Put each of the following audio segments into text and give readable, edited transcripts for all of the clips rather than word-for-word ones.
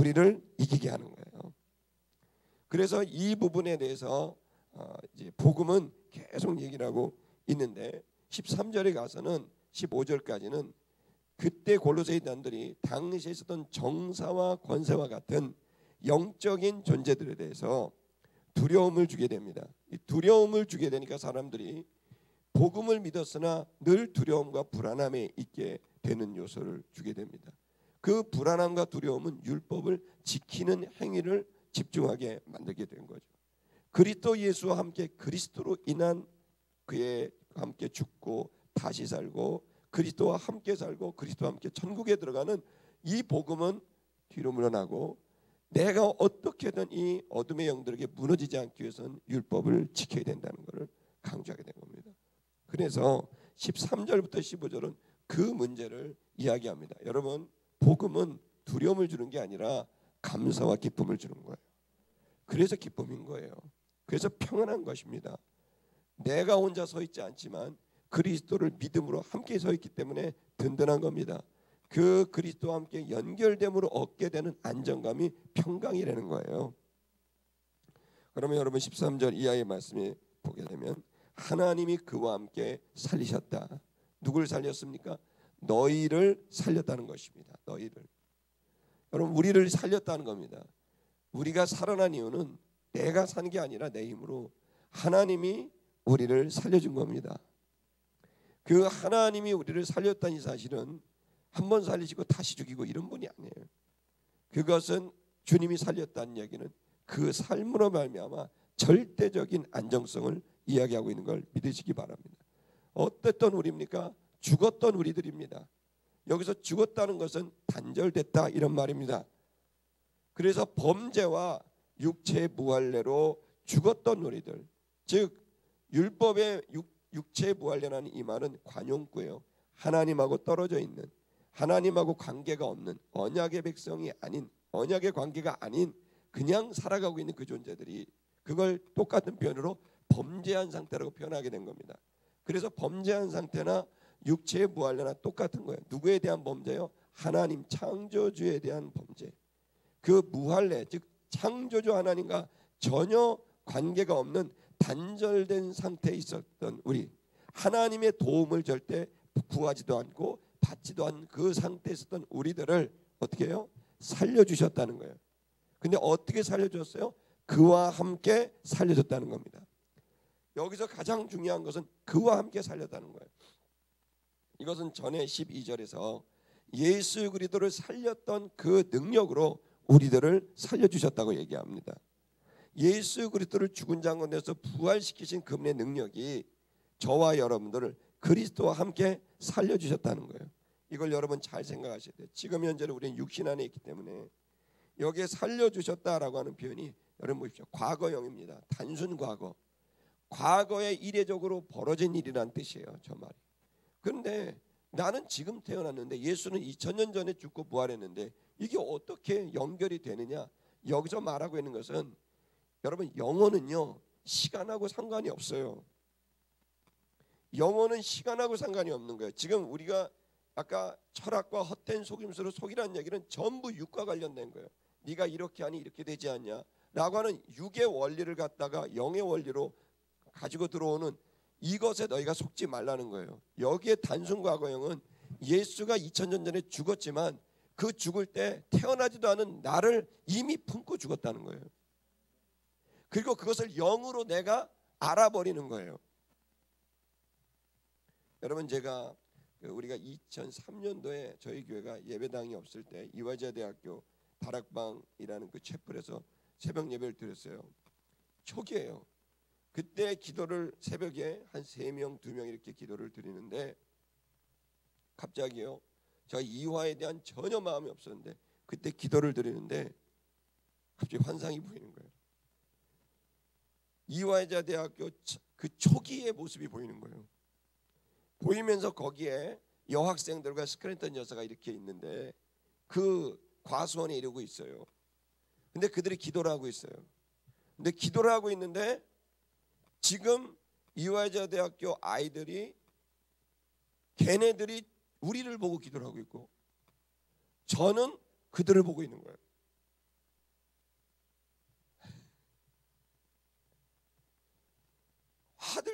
우리를 이기게 하는 거예요. 그래서 이 부분에 대해서 이제 복음은 계속 얘기를 하고 있는데 13절에 가서는 15절까지는 그때 골로새 교인들이 당시에 있었던 정사와 권세와 같은 영적인 존재들에 대해서 두려움을 주게 됩니다. 이 두려움을 주게 되니까 사람들이 복음을 믿었으나 늘 두려움과 불안함에 있게 되는 요소를 주게 됩니다. 그 불안함과 두려움은 율법을 지키는 행위를 집중하게 만들게 된 거죠. 그리스도 예수와 함께 그리스도로 인한 그의 함께 죽고 다시 살고 그리스도와 함께 살고 그리스도와 함께 천국에 들어가는 이 복음은 뒤로 물러나고 내가 어떻게든 이 어둠의 영들에게 무너지지 않기 위해서는 율법을 지켜야 된다는 것을 강조하게 된 겁니다. 그래서 13절부터 15절은 그 문제를 이야기합니다. 여러분, 복음은 두려움을 주는 게 아니라 감사와 기쁨을 주는 거예요. 그래서 기쁨인 거예요. 그래서 평안한 것입니다. 내가 혼자 서 있지 않지만 그리스도를 믿음으로 함께 서 있기 때문에 든든한 겁니다. 그 그리스도와 함께 연결됨으로 얻게 되는 안정감이 평강이라는 거예요. 그러면 여러분 13절 이하의 말씀에 보게 되면 하나님이 그와 함께 살리셨다. 누굴 살렸습니까? 너희를 살렸다는 것입니다. 너희를. 여러분, 우리를 살렸다는 겁니다. 우리가 살아난 이유는 내가 사는 게 아니라 내 힘으로 하나님이 우리를 살려준 겁니다. 그 하나님이 우리를 살렸다는 사실은 한 번 살리시고 다시 죽이고 이런 분이 아니에요. 그것은 주님이 살렸다는 얘기는 그 삶으로 말미암아 절대적인 안정성을 이야기하고 있는 걸 믿으시기 바랍니다. 어땠던 우리입니까? 죽었던 우리들입니다. 여기서 죽었다는 것은 단절됐다 이런 말입니다. 그래서 범죄와 육체의 무할례로 죽었던 우리들, 즉 율법의 육체의 무할례라는 이 말은 관용구예요. 하나님하고 떨어져 있는, 하나님하고 관계가 없는 언약의 백성이 아닌, 언약의 관계가 아닌 그냥 살아가고 있는 그 존재들이 그걸 똑같은 표현으로 범죄한 상태라고 표현하게 된 겁니다. 그래서 범죄한 상태나 육체의 무할례나 똑같은 거예요. 누구에 대한 범죄요? 하나님 창조주에 대한 범죄. 그 무할례, 즉 창조주 하나님과 전혀 관계가 없는 단절된 상태에 있었던 우리, 하나님의 도움을 절대 구하지도 않고 받지도 않은 그 상태에 있었던 우리들을 어떻게 해요? 살려주셨다는 거예요. 근데 어떻게 살려줬어요? 그와 함께 살려줬다는 겁니다. 여기서 가장 중요한 것은 그와 함께 살렸다는 거예요. 이것은 전에 12절에서 예수 그리스도를 살렸던 그 능력으로 우리들을 살려주셨다고 얘기합니다. 예수 그리스도를 죽은 자 가운데서 부활시키신 그분의 능력이 저와 여러분들을 그리스도와 함께 살려주셨다는 거예요. 이걸 여러분 잘 생각하셔야 돼요. 지금 현재는 우리는 육신 안에 있기 때문에 여기에 살려주셨다라고 하는 표현이 여러분 보십시오. 과거형입니다. 단순 과거. 과거에 이례적으로 벌어진 일이란 뜻이에요. 저 말이. 그런데 나는 지금 태어났는데 예수는 2000년 전에 죽고 부활했는데 이게 어떻게 연결이 되느냐? 여기서 말하고 있는 것은 여러분 영혼은요 시간하고 상관이 없어요. 영혼은 시간하고 상관이 없는 거예요. 지금 우리가 아까 철학과 헛된 속임수로 속이라는 얘기는 전부 육과 관련된 거예요. 네가 이렇게 하니 이렇게 되지 않냐 라고 하는 육의 원리를 갖다가 영의 원리로 가지고 들어오는 이것에 너희가 속지 말라는 거예요. 여기에 단순 과거형은 예수가 2000년 전에 죽었지만 그 죽을 때 태어나지도 않은 나를 이미 품고 죽었다는 거예요. 그리고 그것을 영으로 내가 알아버리는 거예요. 여러분, 제가 우리가 2003년도에 저희 교회가 예배당이 없을 때 이화여대학교 다락방이라는 그 채플에서 새벽 예배를 드렸어요. 초기예요. 그때 기도를 새벽에 한 3명, 2명 이렇게 기도를 드리는데 갑자기요. 제가 이화에 대한 전혀 마음이 없었는데 그때 기도를 드리는데 갑자기 환상이 보이는 거예요. 이화여대학교 그 초기의 모습이 보이는 거예요. 보이면서 거기에 여학생들과 스크랜턴 여사가 이렇게 있는데 그 과수원에 이러고 있어요. 근데 그들이 기도를 하고 있어요. 근데 기도를 하고 있는데 지금 이화여대학교 아이들이 걔네들이 우리를 보고 기도를 하고 있고 저는 그들을 보고 있는 거예요.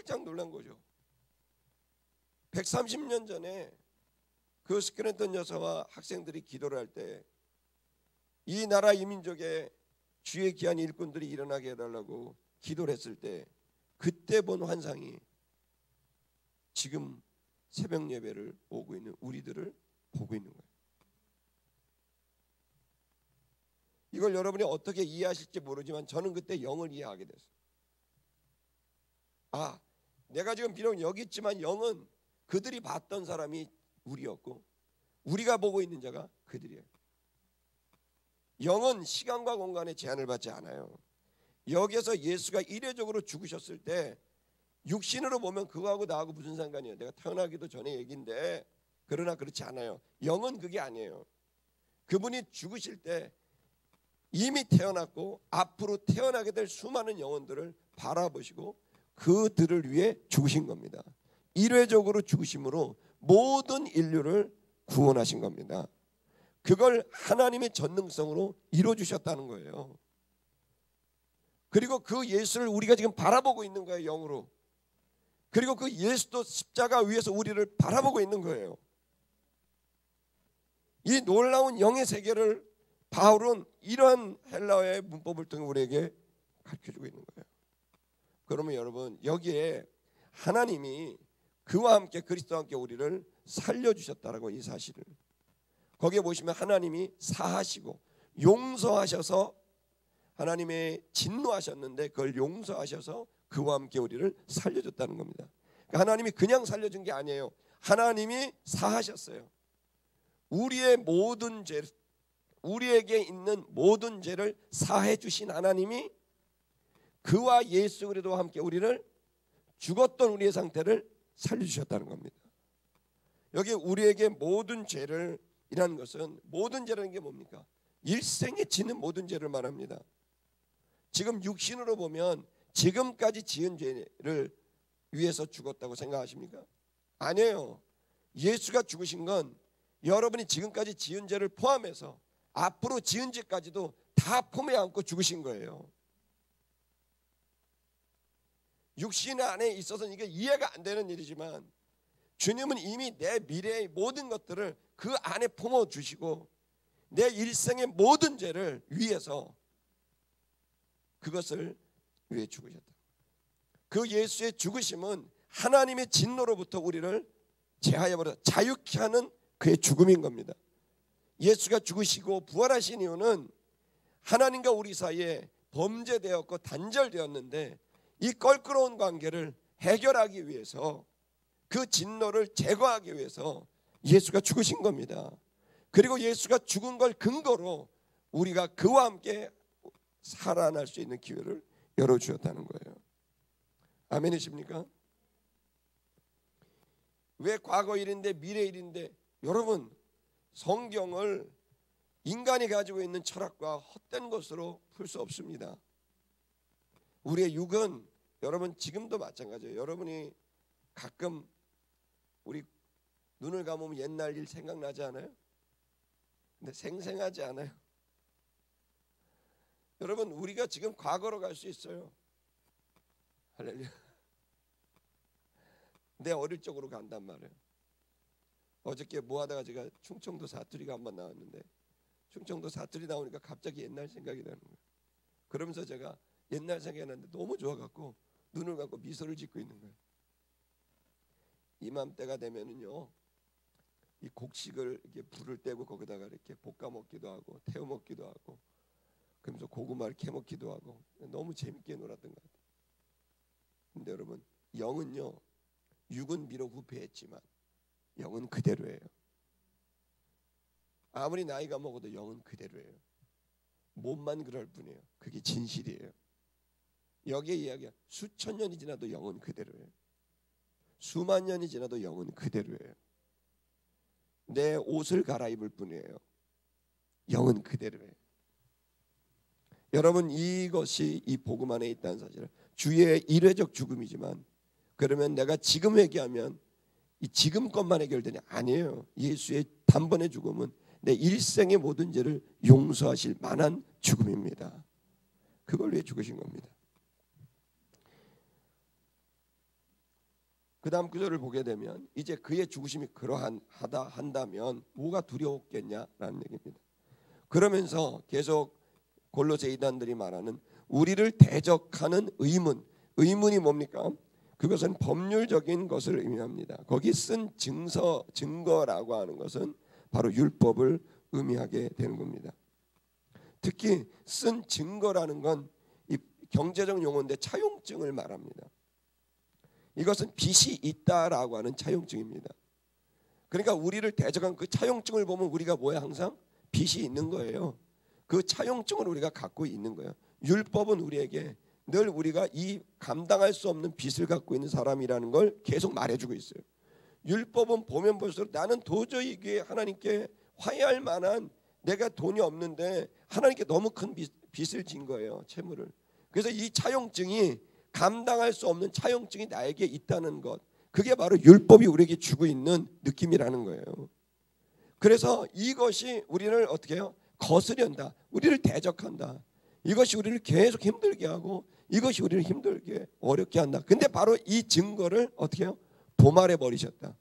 깜짝 놀란 거죠. 130년 전에 그 스크랜턴 여사와 학생들이 기도를 할 때 이 나라 이민족의 주의 귀한 일꾼들이 일어나게 해달라고 기도를 했을 때 그때 본 환상이 지금 새벽 예배를 오고 있는 우리들을 보고 있는 거예요. 이걸 여러분이 어떻게 이해하실지 모르지만 저는 그때 영을 이해하게 됐어요. 아, 내가 지금 비록 여기 있지만 영은 그들이 봤던 사람이 우리였고 우리가 보고 있는 자가 그들이에요. 영은 시간과 공간에 제한을 받지 않아요. 여기에서 예수가 이례적으로 죽으셨을 때 육신으로 보면 그거하고 나하고 무슨 상관이에요? 내가 태어나기도 전에 얘기인데, 그러나 그렇지 않아요. 영은 그게 아니에요. 그분이 죽으실 때 이미 태어났고 앞으로 태어나게 될 수많은 영혼들을 바라보시고 그들을 위해 죽으신 겁니다. 일회적으로 죽으심으로 모든 인류를 구원하신 겁니다. 그걸 하나님의 전능성으로 이루어주셨다는 거예요. 그리고 그 예수를 우리가 지금 바라보고 있는 거예요. 영으로. 그리고 그 예수도 십자가 위에서 우리를 바라보고 있는 거예요. 이 놀라운 영의 세계를 바울은 이러한 헬라어의 문법을 통해 우리에게 가르쳐주고 있는 거예요. 그러면 여러분, 여기에 하나님이 그와 함께 그리스도와 함께 우리를 살려주셨다라고, 이 사실을 거기에 보시면 하나님이 사하시고 용서하셔서, 하나님의 진노하셨는데 그걸 용서하셔서 그와 함께 우리를 살려줬다는 겁니다. 그러니까 하나님이 그냥 살려준 게 아니에요. 하나님이 사하셨어요. 우리의 모든 죄, 우리에게 있는 모든 죄를 사해 주신 하나님이 그와 예수 그리스도와 함께 우리를, 죽었던 우리의 상태를 살려주셨다는 겁니다. 여기 우리에게 모든 죄를 이라는 것은, 모든 죄라는 게 뭡니까? 일생에 지는 모든 죄를 말합니다. 지금 육신으로 보면 지금까지 지은 죄를 위해서 죽었다고 생각하십니까? 아니에요. 예수가 죽으신 건 여러분이 지금까지 지은 죄를 포함해서 앞으로 지은 죄까지도 다 품에 안고 죽으신 거예요. 육신 안에 있어서는 이게 이해가 안 되는 일이지만 주님은 이미 내 미래의 모든 것들을 그 안에 품어주시고 내 일생의 모든 죄를 위해서 그것을 위해 죽으셨다. 그 예수의 죽으심은 하나님의 진노로부터 우리를 제하여버려 자유케 하는 그의 죽음인 겁니다. 예수가 죽으시고 부활하신 이유는 하나님과 우리 사이에 범죄되었고 단절되었는데 이 껄끄러운 관계를 해결하기 위해서, 그 진노를 제거하기 위해서 예수가 죽으신 겁니다. 그리고 예수가 죽은 걸 근거로 우리가 그와 함께 살아날 수 있는 기회를 열어주셨다는 거예요. 아멘이십니까? 왜 과거 일인데 미래 일인데, 여러분, 성경을 인간이 가지고 있는 철학과 헛된 것으로 풀 수 없습니다. 우리의 육은, 여러분 지금도 마찬가지예요. 여러분이 가끔 우리 눈을 감으면 옛날 일 생각나지 않아요? 근데 생생하지 않아요. 여러분, 우리가 지금 과거로 갈 수 있어요. 할렐루야. 내 어릴 적으로 간단 말이에요. 어저께 뭐 하다가 제가 충청도 사투리가 한번 나왔는데, 충청도 사투리 나오니까 갑자기 옛날 생각이 나는 거예요. 그러면서 제가 옛날 생각이 나는데 너무 좋아갖고 눈을 감고 미소를 짓고 있는 거예요. 이맘때가 되면은요, 이 곡식을 이렇게 불을 떼고 거기다가 이렇게 볶아 먹기도 하고 태워 먹기도 하고, 그러면서 고구마를 캐 먹기도 하고 너무 재밌게 놀았던 것 같아요. 근데 여러분, 영은요, 육은 비록 후패했지만 영은 그대로예요. 아무리 나이가 먹어도 영은 그대로예요. 몸만 그럴 뿐이에요. 그게 진실이에요. 여기에 이야기가 수천 년이 지나도 영은 그대로예요. 수만 년이 지나도 영은 그대로예요. 내 옷을 갈아입을 뿐이에요. 영은 그대로예요. 여러분, 이것이 이 복음 안에 있다는 사실을, 주의 일회적 죽음이지만 그러면 내가 지금 회개하면 이 지금 것만 해결되냐? 아니에요. 예수의 단번의 죽음은 내 일생의 모든 죄를 용서하실 만한 죽음입니다. 그걸 위해 죽으신 겁니다. 그 다음 구절을 보게 되면 이제 그의 죽으심이 그러하다 한다면 뭐가 두려웠겠냐라는 얘기입니다. 그러면서 계속 골로새 이단들이 말하는 우리를 대적하는 의문이 뭡니까? 그것은 법률적인 것을 의미합니다. 거기 쓴 증거라고 하는 것은 바로 율법을 의미하게 되는 겁니다. 특히 쓴 증거라는 건 이 경제적 용어인데 차용증을 말합니다. 이것은 빚이 있다라고 하는 차용증입니다. 그러니까 우리를 대적한 그 차용증을 보면 우리가 뭐야? 항상 빚이 있는 거예요. 그 차용증을 우리가 갖고 있는 거예요. 율법은 우리에게 늘 우리가 이 감당할 수 없는 빚을 갖고 있는 사람이라는 걸 계속 말해주고 있어요. 율법은 보면 볼수록 나는 도저히 이게 하나님께 화해할 만한 내가 돈이 없는데 하나님께 너무 큰 빚을 진 거예요. 채무를. 그래서 이 차용증이 감당할 수 없는 차용증이 나에게 있다는 것, 그게 바로 율법이 우리에게 주고 있는 느낌이라는 거예요. 그래서 이것이 우리를 어떻게 해요? 거스른다. 우리를 대적한다. 이것이 우리를 계속 힘들게 하고 이것이 우리를 힘들게 어렵게 한다. 근데 바로 이 증거를 어떻게 해요? 도말해 버리셨다.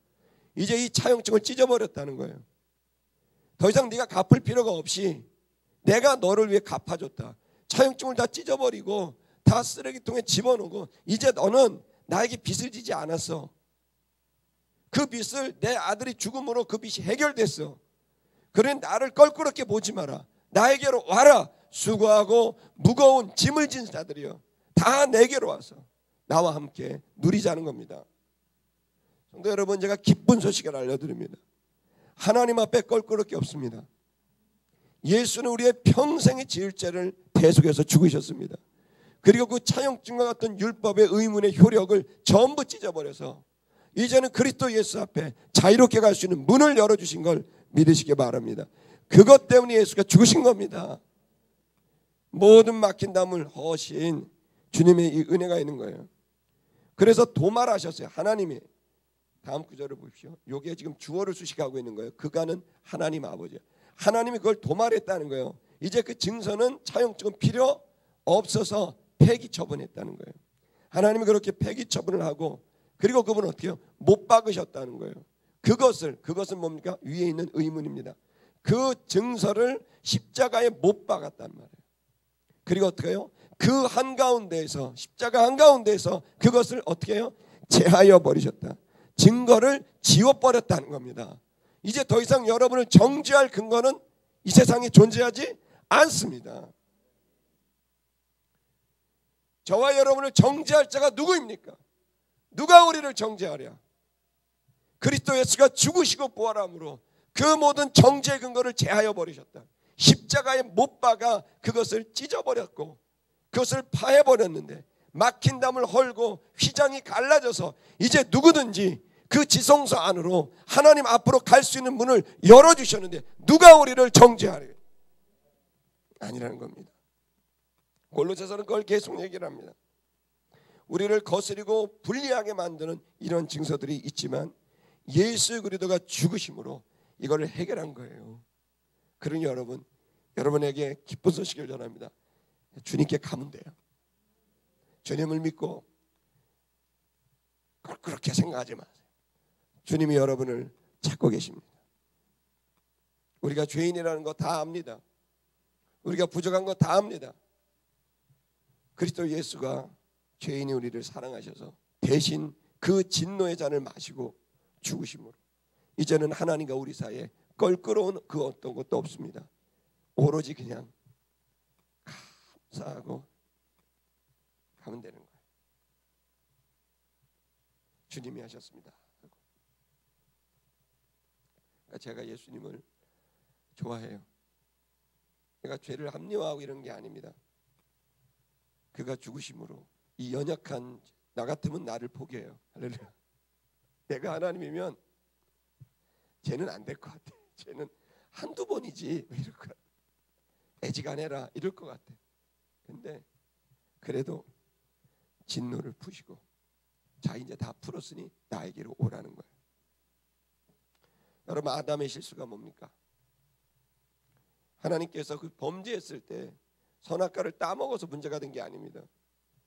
이제 이 차용증을 찢어버렸다는 거예요. 더 이상 네가 갚을 필요가 없이 내가 너를 위해 갚아줬다. 차용증을 다 찢어버리고 다 쓰레기통에 집어넣고 이제 너는 나에게 빚을 지지 않았어. 그 빚을 내 아들이 죽음으로 그 빚이 해결됐어. 그러니 나를 껄끄럽게 보지 마라. 나에게로 와라. 수고하고 무거운 짐을 진 자들이여, 다 내게로 와서 나와 함께 누리자는 겁니다. 성도 여러분, 제가 기쁜 소식을 알려드립니다. 하나님 앞에 껄끄럽게 없습니다. 예수는 우리의 평생의 지을 죄를 대속해서 죽으셨습니다. 그리고 그 차용증과 같은 율법의 의문의 효력을 전부 찢어버려서 이제는 그리스도 예수 앞에 자유롭게 갈 수 있는 문을 열어주신 걸 믿으시기 바랍니다. 그것 때문에 예수가 죽으신 겁니다. 모든 막힌 담을 허신 주님의 이 은혜가 있는 거예요. 그래서 도말하셨어요. 하나님이. 다음 구절을 보십시오. 이게 지금 주어를 수식하고 있는 거예요. 그가는 하나님 아버지. 하나님이 그걸 도말했다는 거예요. 이제 그 증서는 차용증은 필요 없어서 폐기 처분했다는 거예요. 하나님이 그렇게 폐기 처분을 하고 그리고 그분은 어떻게 해요? 못 박으셨다는 거예요. 그것은 뭡니까? 위에 있는 의문입니다. 그 증서를 십자가에 못 박았단 말이에요. 그리고 어떻게 해요? 그 한가운데에서 십자가 한가운데에서 그것을 어떻게 해요? 제하여 버리셨다. 증거를 지워버렸다는 겁니다. 이제 더 이상 여러분을 정죄할 근거는 이 세상에 존재하지 않습니다. 저와 여러분을 정죄할 자가 누구입니까? 누가 우리를 정죄하랴? 그리스도 예수가 죽으시고 부활함으로 그 모든 정죄의 근거를 제하여 버리셨다. 십자가에 못 박아 그것을 찢어버렸고 그것을 파해버렸는데 막힌 담을 헐고 휘장이 갈라져서 이제 누구든지 그 지성소 안으로 하나님 앞으로 갈 수 있는 문을 열어주셨는데 누가 우리를 정죄하려? 아니라는 겁니다. 골로새서는 그걸 계속 얘기를 합니다. 우리를 거스리고 불리하게 만드는 이런 증서들이 있지만 예수 그리스도가 죽으심으로 이거를 해결한 거예요. 그러니 여러분에게 기쁜 소식을 전합니다. 주님께 가면 돼요. 주님을 믿고 그렇게 생각하지 마세요. 주님이 여러분을 찾고 계십니다. 우리가 죄인이라는 거 다 압니다. 우리가 부족한 거 다 압니다. 그리스도 예수가 죄인이 우리를 사랑하셔서 대신 그 진노의 잔을 마시고 죽으심으로 이제는 하나님과 우리 사이에 껄끄러운 그 어떤 것도 없습니다. 오로지 그냥 감사하고 가면 되는 거예요. 주님이 하셨습니다. 그러니까 제가 예수님을 좋아해요. 내가 죄를 합리화하고 이런 게 아닙니다. 그가 죽으심으로 이 연약한 나 같으면 나를 포기해요. 할렐루야. 내가 하나님이면 쟤는 안 될 것 같아. 쟤는 한두 번이지 이럴 것 같아. 애지간해라 이럴 것 같아. 근데 그래도 진노를 푸시고 자 이제 다 풀었으니 나에게로 오라는 거예요. 여러분, 아담의 실수가 뭡니까? 하나님께서 그 범죄했을 때 선악과를 따먹어서 문제가 된 게 아닙니다.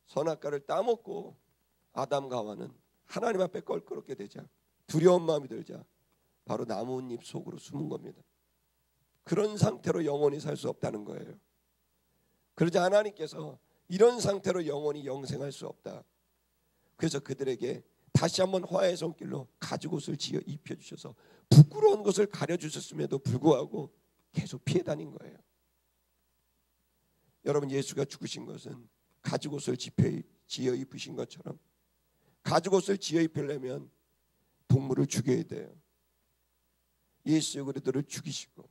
선악과를 따먹고 아담과 하와는 하나님 앞에 껄끄럽게 되자, 두려운 마음이 들자 바로 나뭇잎 속으로 숨은 겁니다. 그런 상태로 영원히 살 수 없다는 거예요. 그러자 하나님께서 이런 상태로 영원히 영생할 수 없다. 그래서 그들에게 다시 한번 화해의 손길로 가죽옷을 지어 입혀주셔서 부끄러운 것을 가려주셨음에도 불구하고 계속 피해 다닌 거예요. 여러분, 예수가 죽으신 것은 가죽옷을 지어 입으신 것처럼 가죽옷을 지어 입히려면 동물을 죽여야 돼요. 예수 그리스도를 죽이시고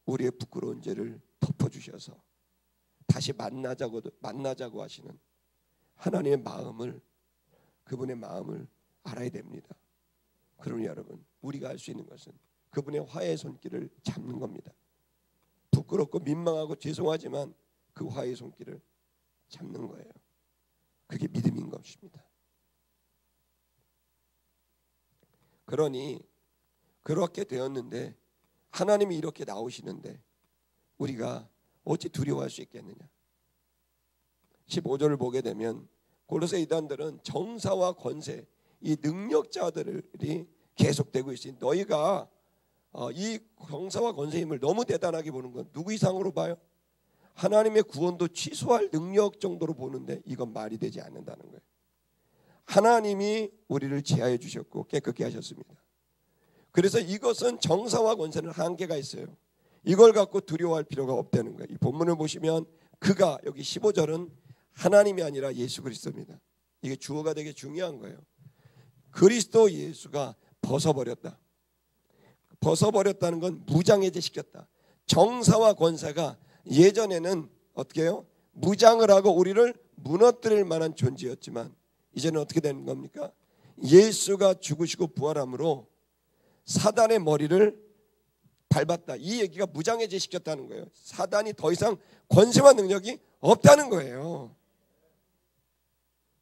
우리의 부끄러운 죄를 덮어주셔서 다시 만나자고 하시는 하나님의 마음을, 그분의 마음을 알아야 됩니다. 그러니 여러분, 우리가 할 수 있는 것은 그분의 화해의 손길을 잡는 겁니다. 부끄럽고 민망하고 죄송하지만 그 화해의 손길을 잡는 거예요. 그게 믿음인 것입니다. 그러니 그렇게 되었는데 하나님이 이렇게 나오시는데 우리가 어찌 두려워할 수 있겠느냐. 15절을 보게 되면 골로새 이단들은 정사와 권세, 이 능력자들이 계속되고 있으니 너희가 이 정사와 권세의 힘을 너무 대단하게 보는 건 누구 이상으로 봐요? 하나님의 구원도 취소할 능력 정도로 보는데 이건 말이 되지 않는다는 거예요. 하나님이 우리를 제하여 주셨고 깨끗게 하셨습니다. 그래서 이것은 정사와 권세는 한계가 있어요. 이걸 갖고 두려워할 필요가 없다는 거예요. 이 본문을 보시면 그가, 여기 15절은 하나님이 아니라 예수 그리스도입니다. 이게 주어가 되게 중요한 거예요. 그리스도 예수가 벗어버렸다. 벗어버렸다는 건 무장해제시켰다. 정사와 권세가 예전에는 어떻게 해요? 무장을 하고 우리를 무너뜨릴 만한 존재였지만 이제는 어떻게 되는 겁니까? 예수가 죽으시고 부활함으로 사단의 머리를 밟았다. 이 얘기가 무장해제시켰다는 거예요. 사단이 더 이상 권세와 능력이 없다는 거예요.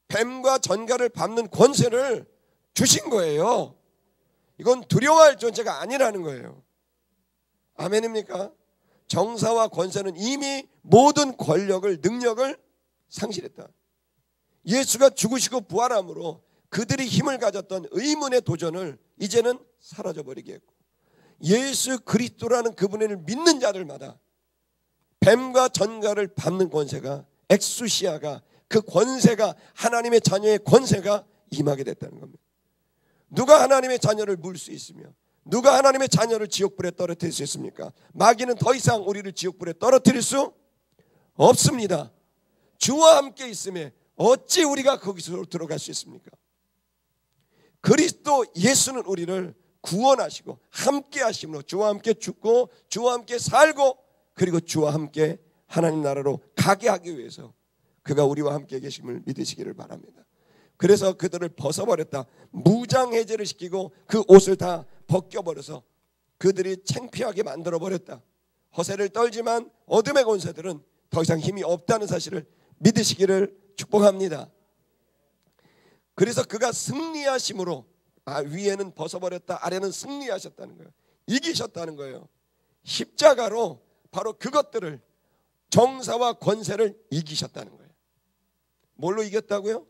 뱀과 전갈을 밟는 권세를 주신 거예요. 이건 두려워할 존재가 아니라는 거예요. 아멘입니까? 정사와 권세는 이미 모든 권력을, 능력을 상실했다. 예수가 죽으시고 부활함으로 그들이 힘을 가졌던 의문의 도전을 이제는 사라져버리게 했고, 예수 그리스도라는 그분을 믿는 자들마다 뱀과 전갈을 밟는 권세가, 엑수시아가, 그 권세가, 하나님의 자녀의 권세가 임하게 됐다는 겁니다. 누가 하나님의 자녀를 물 수 있으며 누가 하나님의 자녀를 지옥불에 떨어뜨릴 수 있습니까? 마귀는 더 이상 우리를 지옥불에 떨어뜨릴 수 없습니다. 주와 함께 있음에 어찌 우리가 거기서 들어갈 수 있습니까? 그리스도 예수는 우리를 구원하시고 함께 하심으로 주와 함께 죽고 주와 함께 살고 그리고 주와 함께 하나님 나라로 가게 하기 위해서 그가 우리와 함께 계심을 믿으시기를 바랍니다. 그래서 그들을 벗어버렸다. 무장해제를 시키고 그 옷을 다 벗겨버려서 그들이 창피하게 만들어버렸다. 허세를 떨지만 어둠의 권세들은 더 이상 힘이 없다는 사실을 믿으시기를 축복합니다. 그래서 그가 승리하심으로, 위에는 벗어버렸다, 아래는 승리하셨다는 거예요. 이기셨다는 거예요. 십자가로 바로 그것들을, 정사와 권세를 이기셨다는 거예요. 뭘로 이겼다고요?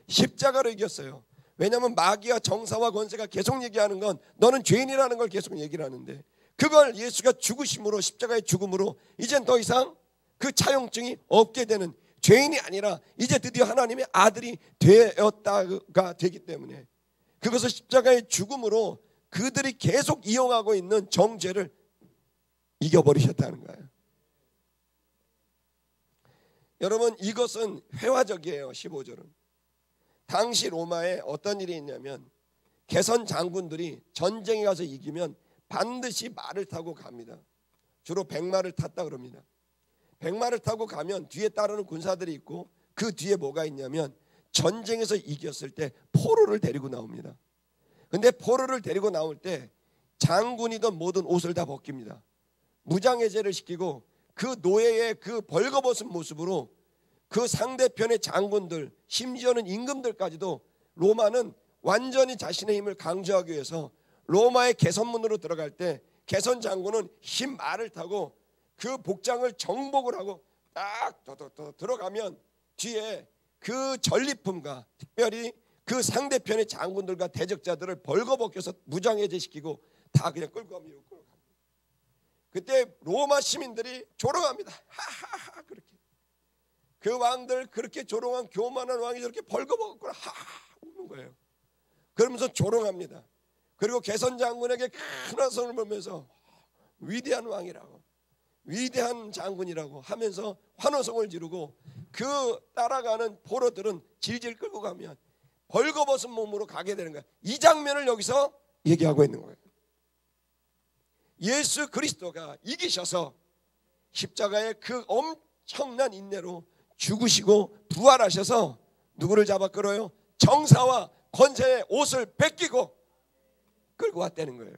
십자가로 이겼어요. 왜냐하면 마귀와 정사와 권세가 계속 얘기하는 건 너는 죄인이라는 걸 계속 얘기를 하는데, 그걸 예수가 죽으심으로, 십자가의 죽음으로 이젠 더 이상 그 차용증이 없게 되는, 죄인이 아니라 이제 드디어 하나님의 아들이 되었다가 되기 때문에 그것을 십자가의 죽음으로 그들이 계속 이용하고 있는 정죄를 이겨버리셨다는 거예요. 여러분, 이것은 회화적이에요. 15절은 당시 로마에 어떤 일이 있냐면, 개선 장군들이 전쟁에 가서 이기면 반드시 말을 타고 갑니다. 주로 백마를 탔다 그럽니다. 백마를 타고 가면 뒤에 따르는 군사들이 있고, 그 뒤에 뭐가 있냐면 전쟁에서 이겼을 때 포로를 데리고 나옵니다. 근데 포로를 데리고 나올 때 장군이던 모든 옷을 다 벗깁니다. 무장해제를 시키고 그 노예의 그 벌거벗은 모습으로 그 상대편의 장군들, 심지어는 임금들까지도, 로마는 완전히 자신의 힘을 강조하기 위해서 로마의 개선문으로 들어갈 때 개선 장군은 흰 말을 타고 그 복장을 정복을 하고 딱 들어가면 뒤에 그 전리품과 특별히 그 상대편의 장군들과 대적자들을 벌거벗겨서 무장해제시키고 다 그냥 끌고 가면 끌고 갑니다. 그때 로마 시민들이 조롱합니다. 하하하 그렇게. 그 왕들 그렇게 조롱한 교만한 왕이 저렇게 벌거벗고 하하 우는 거예요. 그러면서 조롱합니다. 그리고 개선 장군에게 큰 화성을 보면서 위대한 왕이라고, 위대한 장군이라고 하면서 환호성을 지르고 그 따라가는 포로들은 질질 끌고 가면 벌거벗은 몸으로 가게 되는 거예요. 이 장면을 여기서 얘기하고 있는 거예요. 예수 그리스도가 이기셔서 십자가의 그 엄청난 인내로 죽으시고 부활하셔서 누구를 잡아 끌어요? 정사와 권세의 옷을 벗기고 끌고 왔다는 거예요.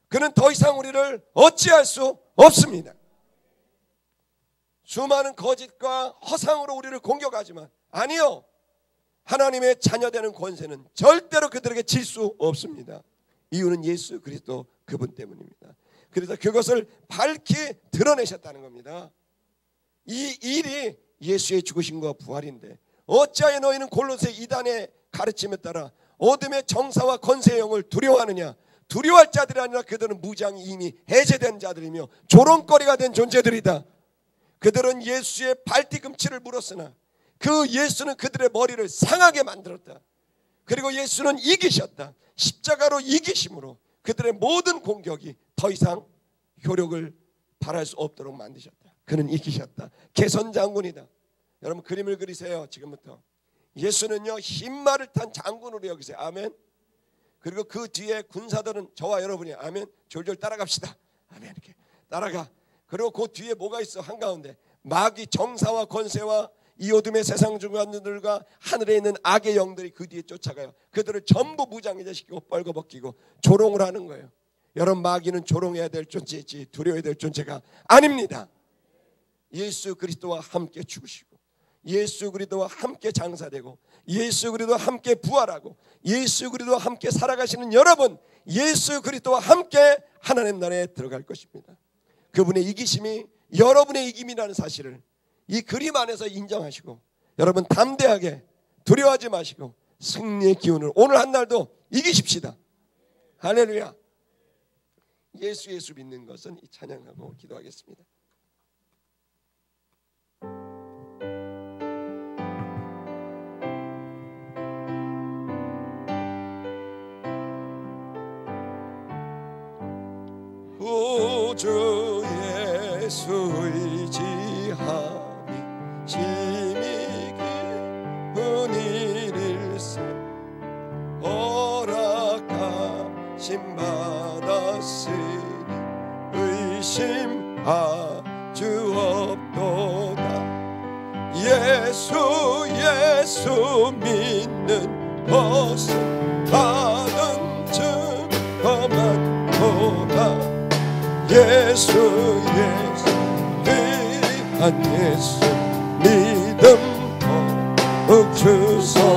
그는 더 이상 우리를 어찌할 수 없습니다. 수많은 거짓과 허상으로 우리를 공격하지만 아니요, 하나님의 자녀되는 권세는 절대로 그들에게 질 수 없습니다. 이유는 예수 그리스도 그분 때문입니다. 그래서 그것을 밝히 드러내셨다는 겁니다. 이 일이 예수의 죽으심과 부활인데 어찌하여 너희는 골로새 이단의 가르침에 따라 어둠의 정사와 권세의 영을 두려워하느냐? 두려워할 자들이 아니라 그들은 무장이 이미 해제된 자들이며 조롱거리가 된 존재들이다. 그들은 예수의 발뒤꿈치를 물었으나 그 예수는 그들의 머리를 상하게 만들었다. 그리고 예수는 이기셨다. 십자가로 이기심으로 그들의 모든 공격이 더 이상 효력을 발할 수 없도록 만드셨다. 그는 이기셨다. 개선 장군이다. 여러분 그림을 그리세요. 지금부터 예수는요 흰말을 탄 장군으로 여기세요. 아멘. 그리고 그 뒤에 군사들은 저와 여러분이 아멘 졸졸 따라갑시다. 아멘. 이렇게 따라가. 그리고 그 뒤에 뭐가 있어? 한가운데 마귀 정사와 권세와 이 어둠의 세상 중간들과 하늘에 있는 악의 영들이 그 뒤에 쫓아가요. 그들을 전부 무장해제시키고 벌거벗기고 조롱을 하는 거예요. 여러분 마귀는 조롱해야 될 존재지 두려워야 될 존재가 아닙니다. 예수 그리스도와 함께 죽으시고 예수 그리스도와 함께 장사되고 예수 그리스도와 함께 부활하고 예수 그리스도와 함께 살아가시는 여러분, 예수 그리스도와 함께 하나님 나라에 들어갈 것입니다. 그분의 이기심이 여러분의 이김이라는 사실을 이 그림 안에서 인정하시고 여러분 담대하게 두려워하지 마시고 승리의 기운을 오늘 한 날도 이기십시다. 할렐루야. 예수 믿는 것은 이 찬양하고 기도하겠습니다. 주 예수 의지하니 심히 깊은 일일세 허락하심 받았으니 의심할 주 없도다. 예수 믿는 것은 받은 증거만 보다. 예수 위한 예수 믿음 더욱 주소.